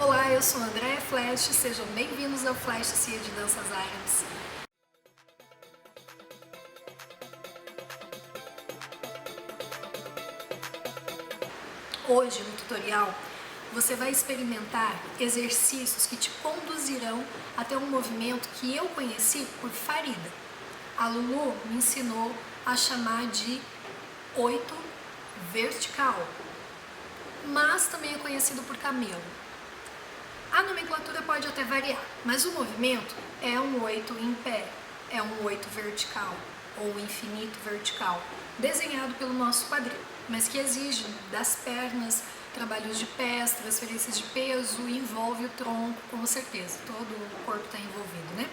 Olá, eu sou a Andréa Flash, sejam bem-vindos ao Flash CIA de Danças Árabes. Hoje, no tutorial, você vai experimentar exercícios que te conduzirão até um movimento que eu conheci por Farida. A Lulu me ensinou a chamar de 8 vertical, mas também é conhecido por camelo. A nomenclatura pode até variar, mas o movimento é um 8 em pé, é um 8 vertical ou infinito vertical, desenhado pelo nosso quadril, mas que exige das pernas, trabalhos de pés, transferências de peso, envolve o tronco, com certeza, todo o corpo está envolvido, né?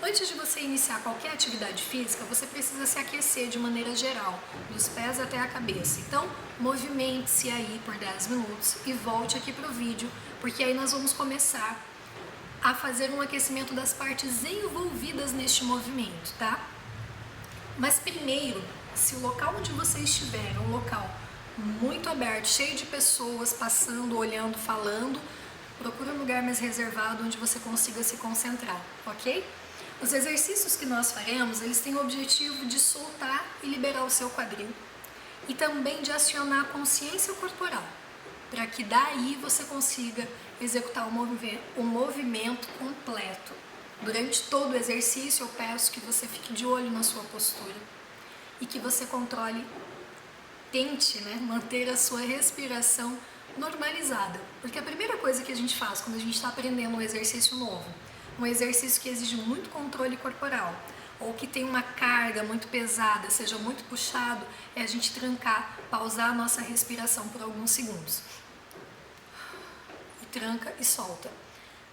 Antes de você iniciar qualquer atividade física, você precisa se aquecer de maneira geral, dos pés até a cabeça. Então, movimente-se aí por 10 minutos e volte aqui para o vídeo, porque aí nós vamos começar a fazer um aquecimento das partes envolvidas neste movimento, tá? Mas primeiro, se o local onde você estiver é um local muito aberto, cheio de pessoas passando, olhando, falando, procure um lugar mais reservado onde você consiga se concentrar, ok? Os exercícios que nós faremos, eles têm o objetivo de soltar e liberar o seu quadril e também de acionar a consciência corporal, para que daí você consiga executar o movimento completo. Durante todo o exercício, eu peço que você fique de olho na sua postura e que você controle, tente, manter a sua respiração normalizada, porque a primeira coisa que a gente faz quando a gente está aprendendo um exercício novo, um exercício que exige muito controle corporal, ou que tem uma carga muito pesada, seja muito puxado, é a gente trancar, pausar a nossa respiração por alguns segundos. E tranca e solta.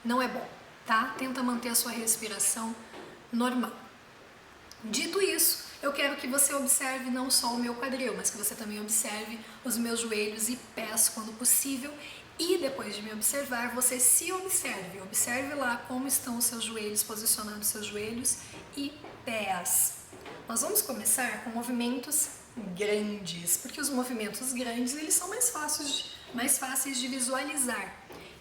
Não é bom, tá? Tenta manter a sua respiração normal. Dito isso, eu quero que você observe não só o meu quadril, mas que você também observe os meus joelhos e pés quando possível. E depois de me observar, você se observe. Observe lá como estão os seus joelhos, posicionando os seus joelhos e pés. Nós vamos começar com movimentos grandes, porque os movimentos grandes eles são mais fáceis de visualizar.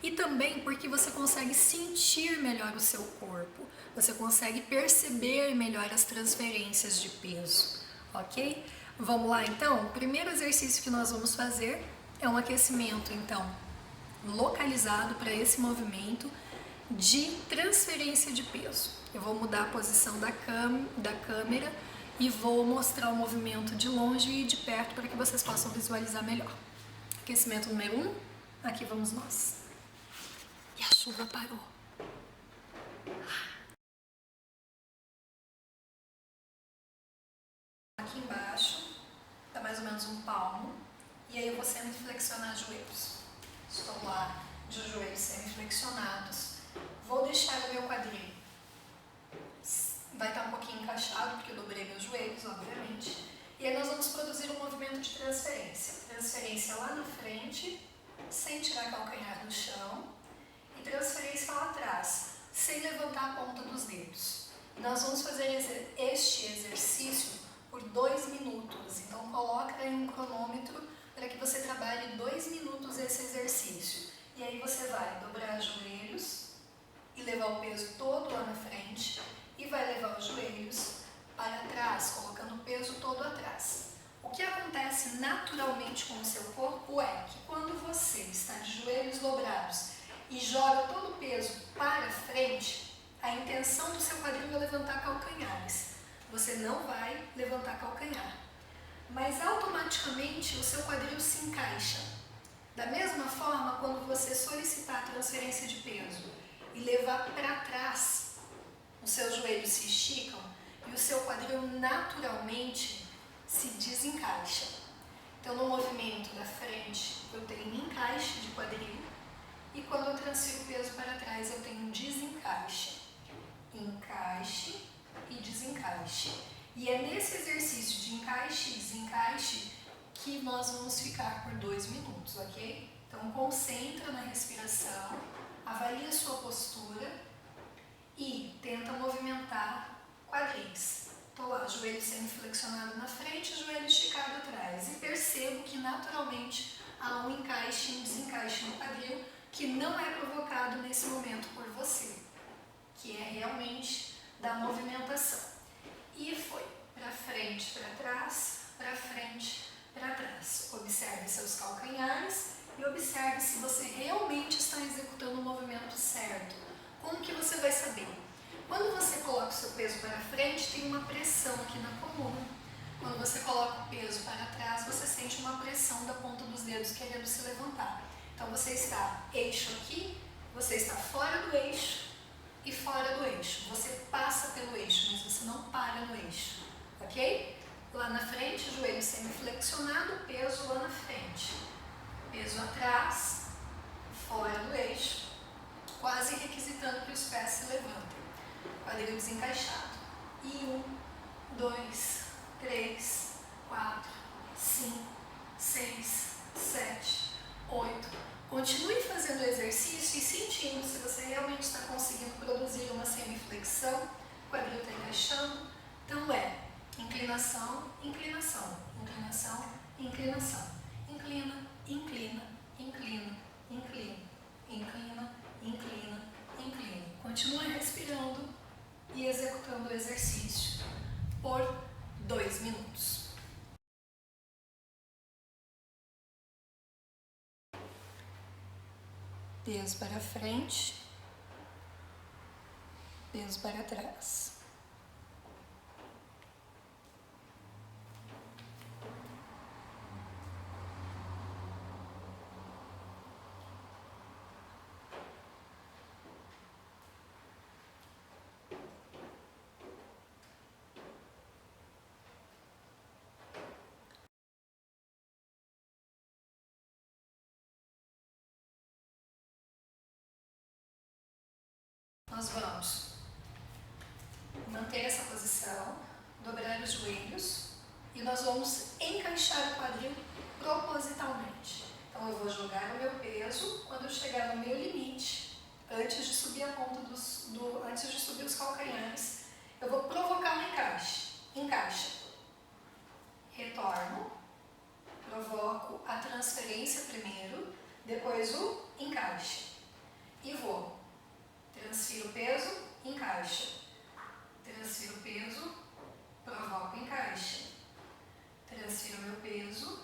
E também porque você consegue sentir melhor o seu corpo, você consegue perceber melhor as transferências de peso, ok? Vamos lá então? O primeiro exercício que nós vamos fazer é um aquecimento, então, localizado para esse movimento de transferência de peso. Eu vou mudar a posição da câmera e vou mostrar o movimento de longe e de perto para que vocês possam visualizar melhor. Aquecimento número 1, aqui vamos nós. E a chuva parou. Aqui embaixo está mais ou menos um palmo e aí eu vou semiflexionar joelhos. Estou lá de joelhos semiflexionados. Vou deixar o meu quadril. Vai estar um pouquinho encaixado porque eu dobrei meus joelhos, obviamente. E aí nós vamos produzir um movimento de transferência. Transferência lá na frente, sem tirar calcanhar do chão. E transferência lá atrás, sem levantar a ponta dos dedos. Nós vamos fazer este exercício por 2 minutos. Então coloca aí um cronômetro para que você trabalhe 2 minutos esse exercício. E aí você vai dobrar os joelhos e levar o peso todo lá na frente e vai levar os joelhos para trás, colocando o peso todo atrás. O que acontece naturalmente com o seu corpo é que quando você está de joelhos dobrados e joga todo o peso para frente, a intenção do seu quadril é levantar calcanhares. Você não vai levantar calcanhar, mas automaticamente o seu quadril se encaixa. Da mesma forma, quando você solicitar a transferência de peso e levar para trás, os seus joelhos se esticam e o seu quadril naturalmente se desencaixa. Então, no movimento da frente, eu tenho encaixe de quadril e quando eu transfiro o peso para trás, eu tenho desencaixe. Encaixe e desencaixe. E é nesse exercício de encaixe e desencaixe que nós vamos ficar por 2 minutos, ok? Então, concentra na respiração, avalie a sua postura e tenta movimentar quadris. Estou lá, joelho semiflexionado na frente, joelho esticado atrás. E percebo que naturalmente há um encaixe e um desencaixe no quadril que não é provocado focado nesse momento por você, que é realmente da movimentação. E foi para frente, para trás, para frente, para trás. Observe seus calcanhares e observe se você realmente está executando o movimento certo. Como que você vai saber? Quando você coloca o seu peso para frente, tem uma pressão aqui na coluna. Quando você coloca o peso para trás, você sente uma pressão da ponta dos dedos querendo se levantar. Então você está eixo aqui, você está fora do eixo e fora do eixo. Você passa pelo eixo, mas você não para no eixo, ok? Lá na frente, joelho semiflexionado, peso lá na frente. Peso atrás, fora do eixo, quase requisitando que os pés se levantem. Quadril desencaixado. E 1, 2, 3, 4, 5, 6, 7, 8. Continue fazendo o exercício e sentindo se você realmente está conseguindo produzir uma semiflexão. O quadril está encaixando. Então é inclinação, inclinação, inclinação, inclinação. Inclina, inclina, inclina, inclina, inclina, inclina, inclina. Continue respirando e executando o exercício por 2 minutos. Peso para frente, peso para trás. Nós vamos manter essa posição, dobrar os joelhos e nós vamos encaixar o quadril propositalmente. Então eu vou jogar o meu peso quando eu chegar no meu limite, antes de subir a ponta antes de subir os calcanhares, eu vou provocar um encaixe. Encaixa. Retorno. Provoco a transferência primeiro, depois o encaixe. E vou. Transfiro o peso, encaixa. Transfiro o peso, provoco encaixe. Transfiro o meu peso,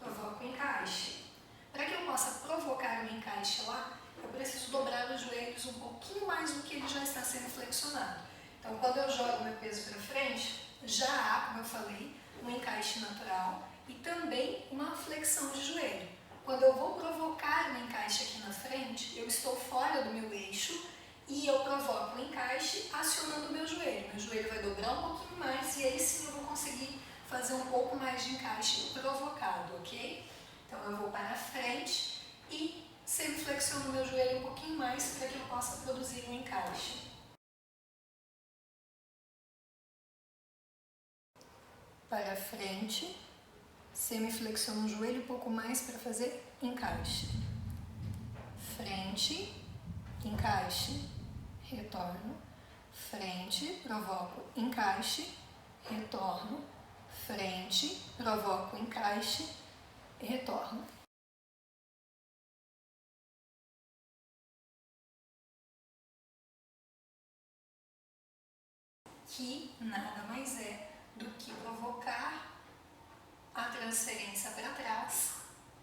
provoco encaixe. Para que eu possa provocar um encaixe lá, eu preciso dobrar os joelhos um pouquinho mais do que ele já está sendo flexionado. Então, quando eu jogo meu peso para frente, já há, como eu falei, um encaixe natural e também uma flexão de joelho. Quando eu vou provocar um encaixe aqui na frente, eu estou fora do meu eixo e eu provoco um encaixe acionando o meu joelho. Meu joelho vai dobrar um pouquinho mais e aí sim eu vou conseguir fazer um pouco mais de encaixe provocado, ok? Então eu vou para frente e semiflexiono meu joelho um pouquinho mais para que eu possa produzir um encaixe. Para frente, semiflexiono o joelho um pouco mais para fazer encaixe. Frente, encaixe, retorno. Frente, provoco encaixe, retorno. Frente, provoco encaixe, retorno. Que nada mais é do que provocar a transferência para trás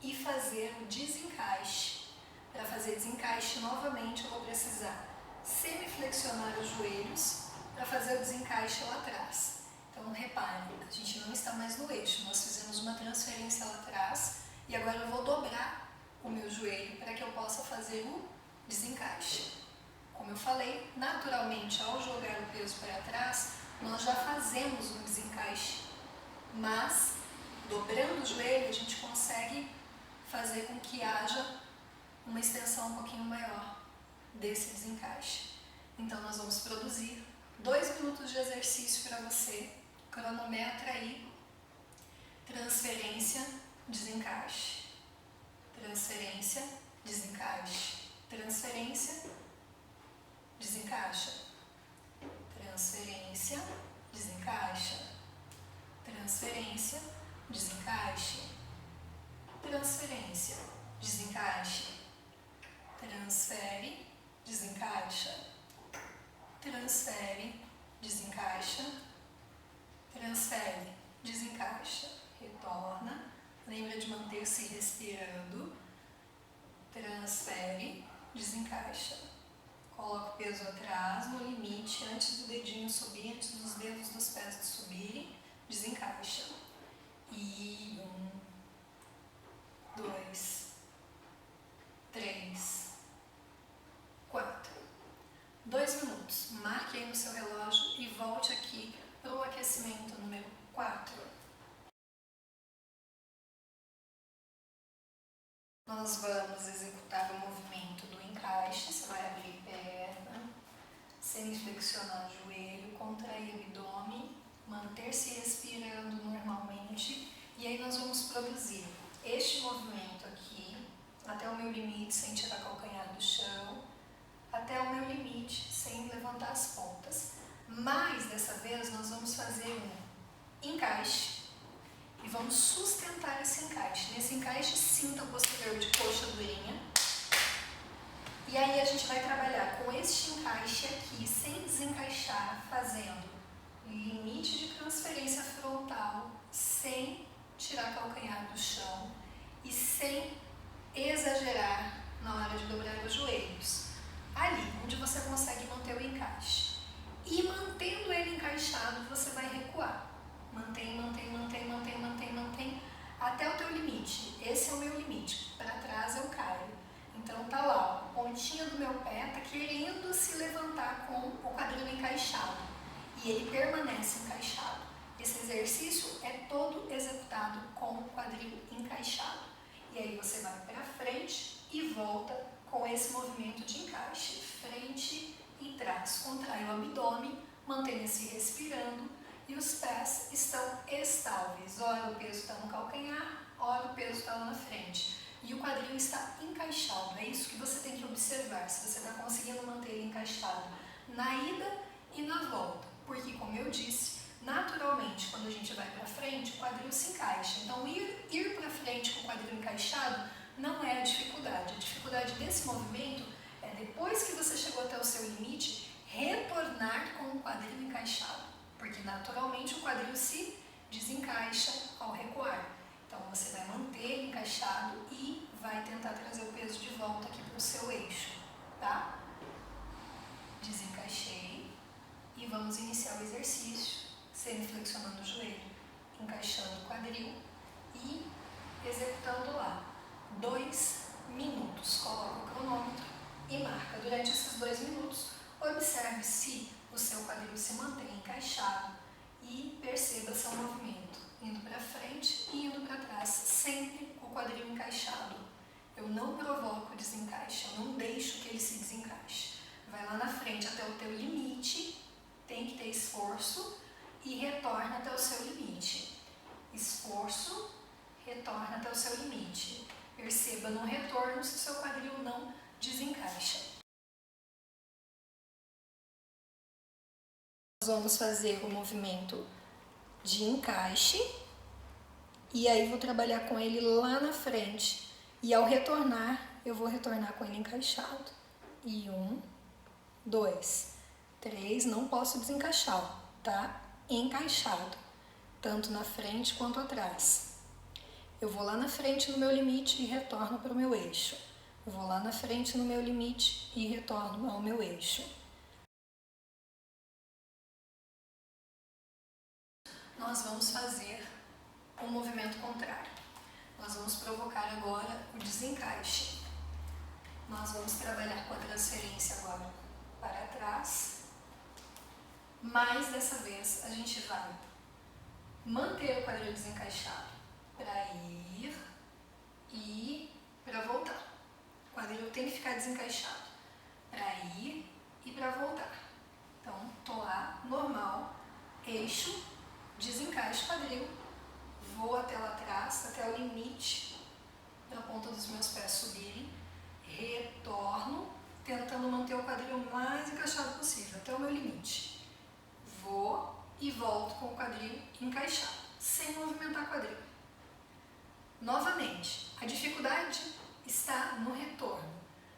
e fazer o desencaixe. Para fazer desencaixe novamente, eu vou precisar semiflexionar os joelhos para fazer o desencaixe lá atrás. Então, reparem, a gente não está mais no eixo, nós fizemos uma transferência lá atrás e agora eu vou dobrar o meu joelho para que eu possa fazer o desencaixe. Como eu falei, naturalmente, ao jogar o peso para trás, nós já fazemos um desencaixe, mas dobrando o joelho, a gente consegue fazer com que haja uma extensão um pouquinho maior desse desencaixe. Então, nós vamos produzir 2 minutos de exercício para você. Cronometra aí. Transferência, desencaixe. Transferência, desencaixe. Transferência, desencaixa. Transferência, desencaixa. Transferência, desencaixe. Transferência, desencaixe. Transfere, desencaixa, transfere, desencaixa, transfere, desencaixa, retorna, lembra de manter-se respirando, transfere, desencaixa, coloca o peso atrás, no limite, antes do dedinho subir, antes dos dedos dos pés subirem, desencaixa, e 1, 2, 3, 4, 2 minutos, marque aí no seu relógio e volte aqui para o aquecimento número 4. Nós vamos executar o movimento do encaixe, você vai abrir perna, semiflexionar o joelho, contrair o abdômen, manter-se respirando normalmente e aí nós vamos produzir este movimento aqui até o meu limite sem tirar calcanhar do chão, até o meu limite sem levantar as pontas. Mas dessa vez nós vamos fazer um encaixe e vamos sustentar esse encaixe. Nesse encaixe, sinta o posterior de coxa durinha. E aí a gente vai trabalhar com este encaixe aqui, sem desencaixar, fazendo limite de transferência frontal, sem tirar calcanhar do chão e sem exagerar na hora de dobrar os joelhos. Ali, onde você consegue manter o encaixe. E mantendo ele encaixado, você vai recuar. Mantém, mantém, mantém, mantém, mantém, mantém, até o teu limite. Esse é o meu limite. Para trás eu caio. Então tá lá, a pontinha do meu pé tá querendo se levantar com o quadril encaixado. E ele permanece encaixado. Esse exercício é todo executado com o quadril encaixado. E aí você vai para frente e volta com esse movimento de encaixe. Frente e trás. Contrai o abdômen, mantenha-se respirando e os pés estão estáveis. Ora o peso está no calcanhar, ora o peso está lá na frente. E o quadril está encaixado. É isso que você tem que observar, se você está conseguindo manter ele encaixado na ida e na volta. Porque, como eu disse, naturalmente, quando a gente vai para frente, o quadril se encaixa. Então, ir para frente com o quadril encaixado não é a dificuldade. A dificuldade desse movimento é, depois que você chegou até o seu limite, retornar com o quadril encaixado. Porque, naturalmente, o quadril se desencaixa ao recuar. Então, você vai manter ele encaixado e vai tentar trazer o peso de volta aqui para o seu eixo, tá? Desencaixei e vamos iniciar o exercício, semiflexionando o joelho, encaixando o quadril e executando lá 2 minutos. Coloca o cronômetro e marca. Durante esses 2 minutos, observe se o seu quadril se mantém encaixado e perceba seu movimento, indo para frente e indo para trás, sempre com o quadril encaixado. Eu não provoco o desencaixe, eu não deixo que ele se desencaixe. Vai lá na frente até o teu limite, tem que ter esforço e retorna até o seu limite. Esforço, retorna até o seu limite. Perceba no retorno se o seu quadril não desencaixa. Nós vamos fazer o movimento de encaixe e aí vou trabalhar com ele lá na frente e ao retornar eu vou retornar com ele encaixado. E 1, 2, 3, não posso desencaixar, tá? Encaixado, tanto na frente quanto atrás. Eu vou lá na frente no meu limite e retorno para o meu eixo. Eu vou lá na frente no meu limite e retorno ao meu eixo. Nós vamos fazer um movimento contrário. Nós vamos provocar agora o desencaixe. Nós vamos trabalhar com a transferência agora para trás, mas dessa vez a gente vai manter o quadril desencaixado para ir e para voltar. O quadril tem que ficar desencaixado para ir e para voltar. Então, tô lá, normal, eixo, desencaixe o quadril, vou até lá atrás, até o limite da ponta dos meus pés subirem, retorno, tentando manter o quadril o mais encaixado possível, até o meu limite. Vou e volto com o quadril encaixado, sem movimentar o quadril. Novamente, a dificuldade está no retorno,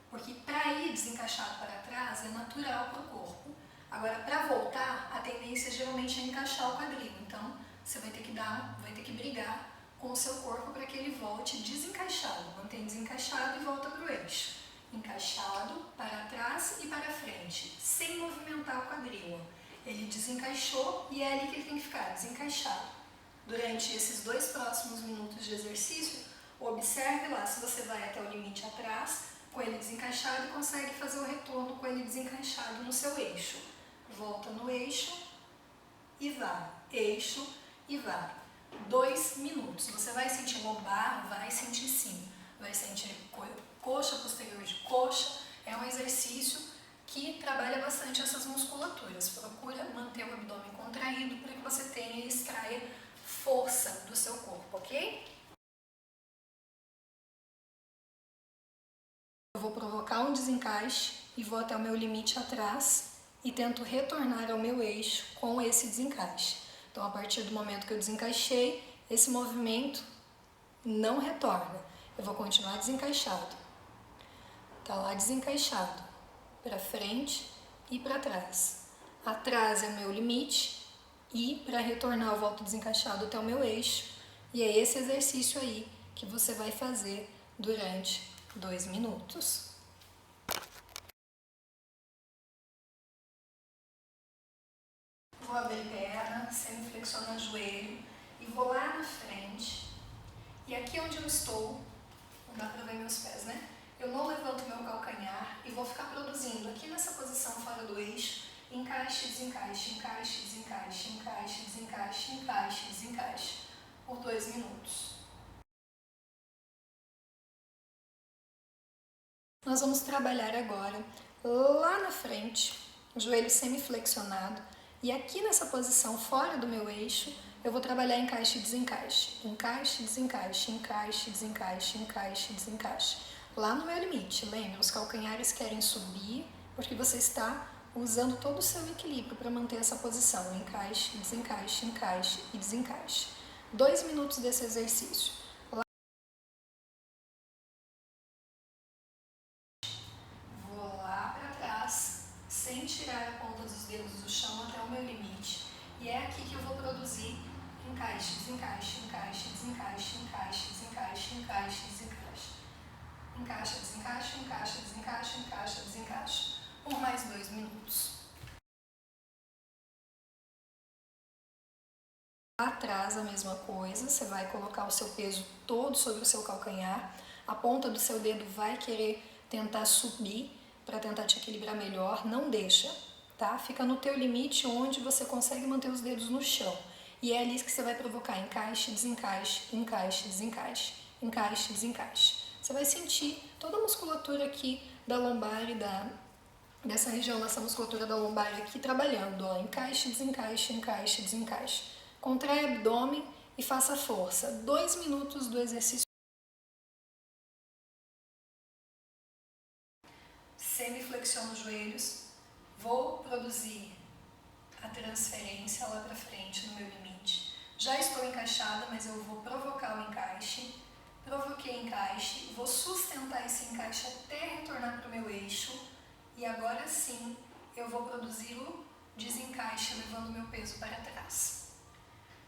porque para ir desencaixado para trás é natural para o corpo. Agora, para voltar, a tendência geralmente é encaixar o quadril. Então, você vai ter que brigar com o seu corpo para que ele volte desencaixado. Mantém desencaixado e volta para o eixo. Encaixado, para trás e para frente, sem movimentar o quadril. Ele desencaixou e é ali que ele tem que ficar, desencaixado. Durante esses 2 próximos minutos de exercício, observe lá se você vai até o limite atrás, com ele desencaixado, e consegue fazer o retorno com ele desencaixado no seu eixo. Volta no eixo e vai. Eixo e vai. 2 minutos. Você vai sentir lombar, vai sentir sim. Vai sentir coxa, posterior de coxa. É um exercício que trabalha bastante essas musculaturas. Procura manter o abdômen contraído para que você tenha e extraia força do seu corpo, ok? Eu vou provocar um desencaixe e vou até o meu limite atrás e tento retornar ao meu eixo com esse desencaixe. Então, a partir do momento que eu desencaixei, esse movimento não retorna. Eu vou continuar desencaixado. Tá lá desencaixado, para frente e para trás. Atrás é o meu limite e para retornar eu volto desencaixado até o meu eixo. E é esse exercício aí que você vai fazer durante 2 minutos. Vou abrir perna, semiflexionar joelho e vou lá na frente. E aqui onde eu estou, não dá para ver meus pés, né? Eu não levanto meu calcanhar e vou ficar produzindo aqui nessa posição fora do eixo, encaixe, desencaixe, encaixe, desencaixe, encaixe, desencaixe, encaixe, desencaixe, por 2 minutos. Nós vamos trabalhar agora lá na frente, joelho semiflexionado, e aqui nessa posição fora do meu eixo, eu vou trabalhar encaixe e desencaixe. Encaixe, desencaixe, encaixe, desencaixe, encaixe, desencaixe. Lá no meu limite, lembra, os calcanhares querem subir, porque você está usando todo o seu equilíbrio para manter essa posição. Encaixe, desencaixe, encaixe e desencaixe. 2 minutos desse exercício. Vou lá para trás, sem tirar a ponta dos dedos do chão até o meu limite. E é aqui que eu vou produzir encaixe, desencaixe, encaixe, desencaixe, encaixe, desencaixe, encaixe, desencaixe. Encaixa, desencaixa, encaixa, desencaixa, encaixa, desencaixa. Por mais 2 minutos. Atrás a mesma coisa, você vai colocar o seu peso todo sobre o seu calcanhar. A ponta do seu dedo vai querer tentar subir para tentar te equilibrar melhor. Não deixa, tá? Fica no teu limite onde você consegue manter os dedos no chão. E é ali que você vai provocar encaixe, desencaixe, encaixe, desencaixe, encaixe, desencaixe. Você vai sentir toda a musculatura aqui da lombar e dessa região, dessa musculatura da lombar aqui trabalhando, ó. Encaixe, desencaixe, encaixe, desencaixe. Contrai o abdômen e faça força. 2 minutos do exercício. Semiflexiono os joelhos. Vou produzir a transferência lá para frente no meu limite. Já estou encaixada, mas eu vou provocar o encaixe. Provoquei encaixe, vou sustentar esse encaixe até retornar para o meu eixo e agora sim eu vou produzir o desencaixe levando meu peso para trás.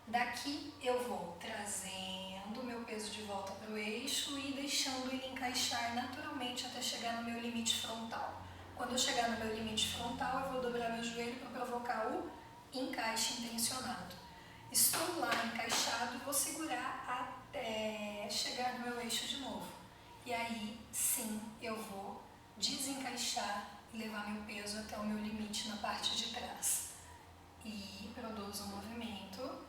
Daqui eu vou trazendo o meu peso de volta para o eixo e deixando ele encaixar naturalmente até chegar no meu limite frontal. Quando eu chegar no meu limite frontal, eu vou dobrar meu joelho para provocar o encaixe intencionado. Estou lá encaixado e vou segurar até chegar no meu eixo de novo. E aí, sim, eu vou desencaixar e levar meu peso até o meu limite na parte de trás. E produzo um movimento.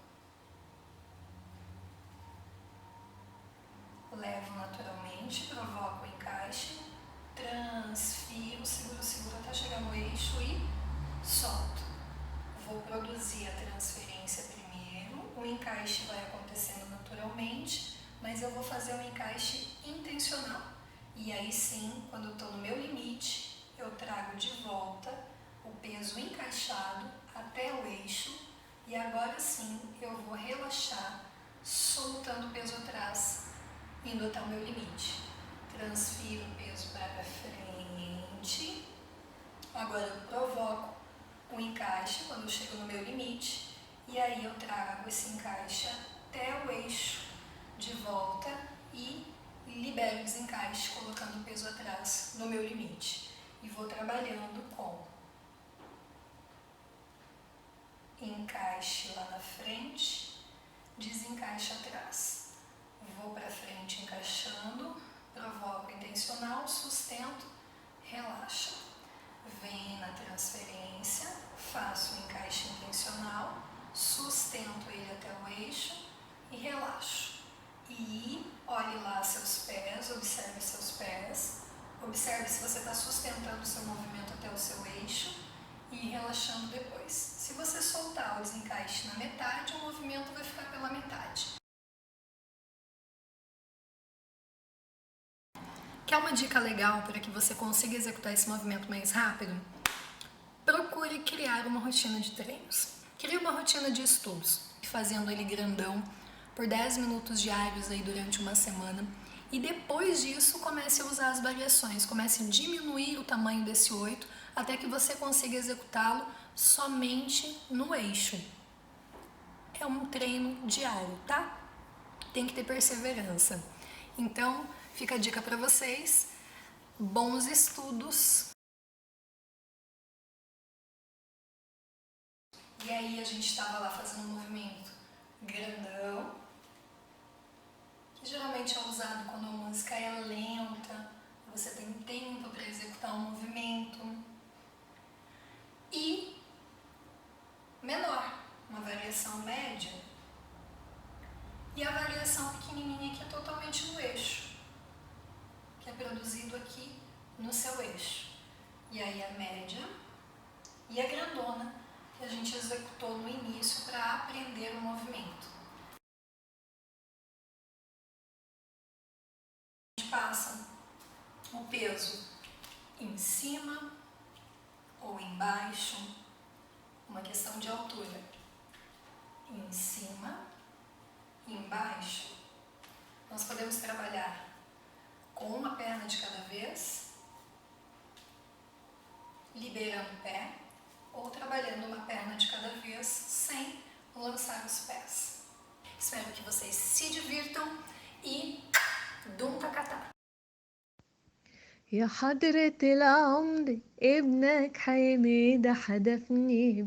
Levo naturalmente, provoco o encaixe, transfiro, seguro até chegar no eixo e solto. Vou produzir a transferência primeiro, o encaixe vai acontecendo naturalmente, mas eu vou fazer um encaixe intencional. E aí sim, quando eu estou no meu limite, eu trago de volta o peso encaixado até o eixo e agora sim eu vou relaxar, soltando o peso atrás, indo até o meu limite. Transfiro o peso para frente Agora eu provoco o encaixe quando eu chego no meu limite, e aí eu trago esse encaixe até o eixo de volta e libero o desencaixe, colocando o peso atrás no meu limite. E vou trabalhando com encaixe lá na frente, desencaixe atrás. Vou para frente encaixando, provoco intencional, sustento, relaxa. Venho na transferência, faço o encaixe intencional, sustento ele até o eixo e relaxo. E olhe lá seus pés, observe seus pés, observe se você está sustentando o seu movimento até o seu eixo e relaxando depois. Se você soltar o desencaixe na metade, o movimento vai ficar pela metade. Quer uma dica legal para que você consiga executar esse movimento mais rápido? Procure criar uma rotina de treinos. Crie uma rotina de estudos, fazendo ele grandão por 10 minutos diários aí durante uma semana. E depois disso, comece a usar as variações. Comece a diminuir o tamanho desse 8 até que você consiga executá-lo somente no eixo. É um treino diário, tá? Tem que ter perseverança. Então, fica a dica para vocês. Bons estudos! E aí a gente estava lá fazendo um movimento grandão, que geralmente é usado quando a música é lenta, você tem tempo para executar um movimento. E menor, uma variação média. E a variação pequenininha que é totalmente no eixo, que é produzido aqui no seu eixo. E aí a média e a grandona, que a gente executou no início para aprender o movimento. A gente passa o peso em cima ou embaixo, uma questão de altura. Em cima, embaixo. Nós podemos trabalhar com uma perna de cada vez, liberando o pé, ou trabalhando uma perna de cada vez sem lançar os pés. Espero que vocês se divirtam e dum takata! يا حضرة العمر ابنك حميد حدفني